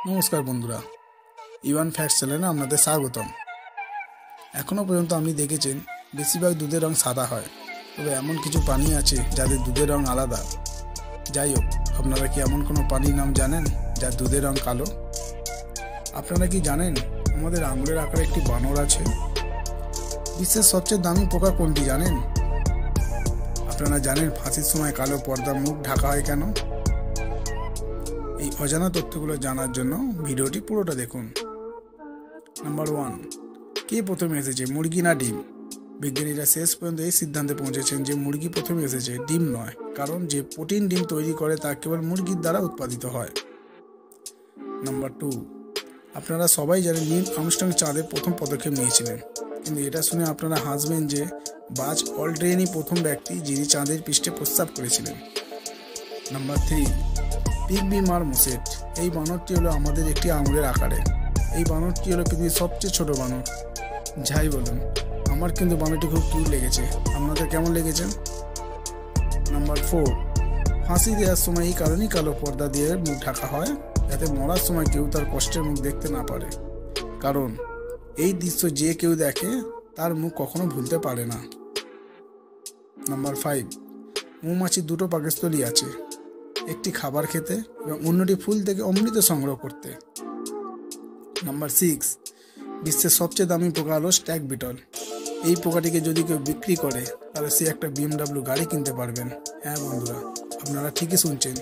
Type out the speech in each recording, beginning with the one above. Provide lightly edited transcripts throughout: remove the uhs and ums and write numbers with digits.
নমস্কার বন্ধুরা, Ivan facts চ্যানেলে আপনাদের স্বাগতম। এখনও পর্যন্ত আপনি দেখেছেন বেশিরভাগ দুধের রং সাদা হয়, তবে এমন কিছু প্রাণী আছে যাদের দুধের রং আলাদা। যাই হোক, আপনারা কি এমন কোনো প্রাণীর নাম জানেন যার দুধের রং কালো? আপনারা কি জানেন আমাদের আঙুলের আকারে একটি বানর আছে? বিশ্বের সবচেয়ে দামি পোকা কোনটি জানেন? আপনারা জানেন ফাঁসির সময় কালো পর্দা মুখ ঢাকা হয় কেন? এই অজানা তথ্যগুলো জানার জন্য ভিডিওটি পুরোটা দেখুন। নাম্বার 1, কে প্রথমে এসেছে, মুরগি না ডিম? বিজ্ঞানীরা শেষ পর্যন্ত এই সিদ্ধান্তে পৌঁছেছেন যে মুরগি প্রথমে এসেছে, ডিম নয়, কারণ যে প্রোটিন ডিম তৈরি করে তা কেবল মুরগির দ্বারা উৎপাদিত হয়। নাম্বার 2, আপনারা সবাই জানেন নীল আর্মস্ট্রং চাঁদে প্রথম পদক্ষেপ নিয়েছিলেন, কিন্তু এটা শুনে আপনারা হাসবেন যে বাজ অলড্রিনই প্রথম ব্যক্তি যিনি চাঁদের পৃষ্ঠে প্রস্রাব করেছিলেন। Number 3, pygmy marmoset. এই বানরটি হলো আমাদের একটি আঙুলের আকারে। এই বানরটি হলো পৃথিবীর সবচেয়ে ছোট বানর। যাই বলুন, আমার কিন্তু বানরটি খুব কিউট লেগেছে। আপনাদের কেমন লেগেছে? নাম্বার 4, ফাঁসি দেওয়ার সময় এই কারণেই কালো পর্দা দিয়ে মুখ ঢাকা হয়, যাতে মরার সময় কেউ তার কষ্টের মুখ দেখতে না পারে, কারণ এই দৃশ্য যে কেউ দেখে তার মুখ কখনো ভুলতে পারে না। নাম্বার 5, মৌমাছির দুটো পাকস্থলী আছে, একটি খাবার খেতে এবং অন্যটি ফুল থেকে অমৃত সংগ্রহ করতে। নাম্বার 6, বিশ্বের সবচেয়ে দামি পোকা হলো স্ট্যাগ বিটল। এই পোকাটিকে যদি কেউ বিক্রি করে তাহলে সে একটা BMW গাড়ি কিনতে পারবেন। হ্যাঁ বন্ধুরা, আপনারা ঠিকই শুনছেন,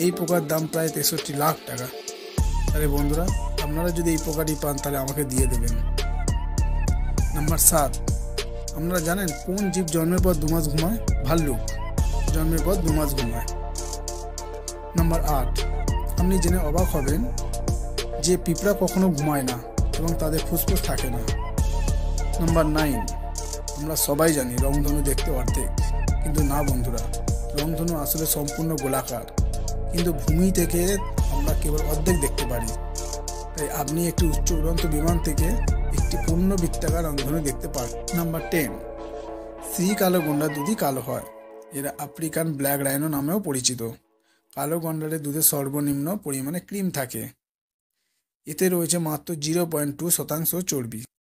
এই পোকার দাম প্রায় 63 লাখ টাকা। আরে বন্ধুরা, আপনারা যদি এই পোকাটি পান তাহলে আমাকে দিয়ে দেবেন। নাম্বার 7, আপনারা জানেন কোন জীব জন্মের পর 2 মাস ঘুমায়? ভাল্লুক জন্মের পর 2 মাস ঘুমায়। নাম্বার 8, আপনি জেনে অবাক হবেন যে পিঁপড়া কখনো ঘুমায় না এবং তাদের ফুসফুস থাকে না। নাম্বার 9, আমরা সবাই জানি রংধনু দেখতে অর্ধেক, কিন্তু না বন্ধুরা, রংধনু আসলে সম্পূর্ণ গোলাকার, কিন্তু ভূমি থেকে আমরা কেবল অর্ধেক দেখতে পারি। তাই আপনি একটি উচ্চ উড়ন্ত বিমান থেকে একটি পূর্ণ বৃত্তাকার রংধনু দেখতে পারেন। নাম্বার 10, শ্রী কালো গন্ডার দুধই কালো হয়। এরা আফ্রিকান ব্ল্যাক রাইনো নামেও পরিচিত। কালো গন্ডারের দুধে সর্বনিম্ন পরিমাণে ক্রিম থাকে। এতে রয়েছে মাত্র 0.2% চর্বি।